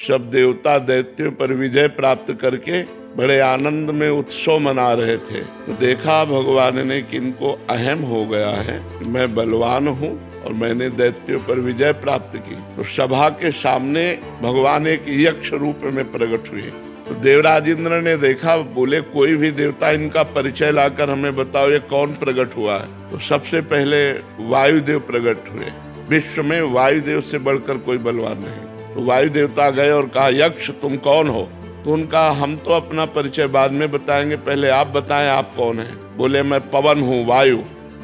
सब देवता दैत्यों पर विजय प्राप्त करके बड़े आनंद में उत्सव मना रहे थे। तो देखा भगवान ने कि इनको अहम हो गया है कि मैं बलवान हूँ और मैंने दैत्यों पर विजय प्राप्त की। तो सभा के सामने भगवान एक यक्ष रूप में प्रकट हुए। तो देवराज इंद्र ने देखा, बोले कोई भी देवता इनका परिचय लाकर हमें बताओ ये कौन प्रकट हुआ है। तो सबसे पहले वायुदेव प्रकट हुए। विश्व में वायुदेव से बढ़कर कोई बलवान नहीं। तो वायु देवता गए और कहा, यक्ष तुम कौन हो? तो उनका, हम तो अपना परिचय बाद में बताएंगे, पहले आप बताएं आप कौन है। बोले मैं पवन हूँ, वायु।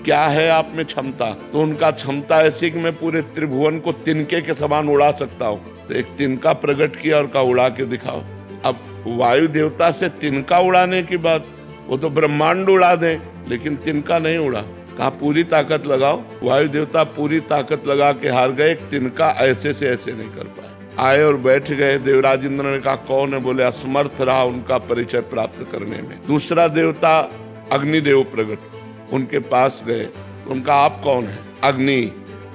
क्या है आप में क्षमता? तो उनका क्षमता ऐसी कि मैं पूरे त्रिभुवन को तिनके के समान उड़ा सकता हूँ। तो एक तिनका प्रकट किया और कहा उड़ा के दिखाओ। अब वायु देवता से तिनका उड़ाने की बात, वो तो ब्रह्मांड उड़ा दे, लेकिन तिनका नहीं उड़ा। कहा पूरी ताकत लगाओ। वायु देवता पूरी ताकत लगा के हार गए, तिनका ऐसे से ऐसे नहीं कर पाए। आए और बैठ गए। देवराज इंद्र ने कहा कौन है? बोले असमर्थ रहा उनका परिचय प्राप्त करने में। दूसरा देवता अग्निदेव प्रकट, उनके पास गए। उनका आप कौन है? अग्नि।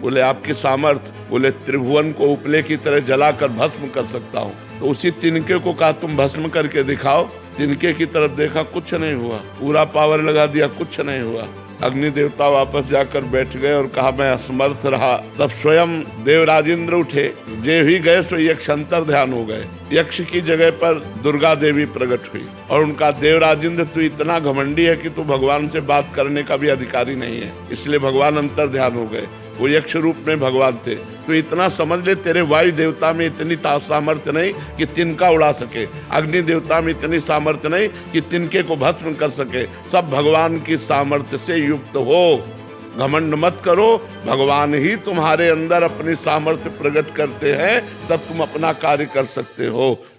बोले आपकी सामर्थ? बोले त्रिभुवन को उपले की तरह जलाकर भस्म कर सकता हूँ। तो उसी तिनके को कहा तुम भस्म करके दिखाओ। तिनके की तरफ देखा, कुछ नहीं हुआ। पूरा पावर लगा दिया, कुछ नहीं हुआ। अग्नि देवता वापस जाकर बैठ गए और कहा मैं असमर्थ रहा। तब स्वयं देवराज इंद्र उठे। जे ही गए सो यक्ष अंतर ध्यान हो गए। यक्ष की जगह पर दुर्गा देवी प्रकट हुई और उनका, देवराज इंद्र तू इतना घमंडी है कि तू भगवान से बात करने का भी अधिकारी नहीं है। इसलिए भगवान अंतर ध्यान हो गए। वो यक्ष रूप में भगवान थे। तो इतना समझ ले, तेरे वायु देवता में इतनी सामर्थ्य नहीं कि तिनका उड़ा सके, अग्नि देवता में इतनी सामर्थ्य नहीं कि तिनके को भस्म कर सके। सब भगवान की सामर्थ्य से युक्त हो। घमंड मत करो, भगवान ही तुम्हारे अंदर अपनी सामर्थ्य प्रकट करते हैं, तब तुम अपना कार्य कर सकते हो।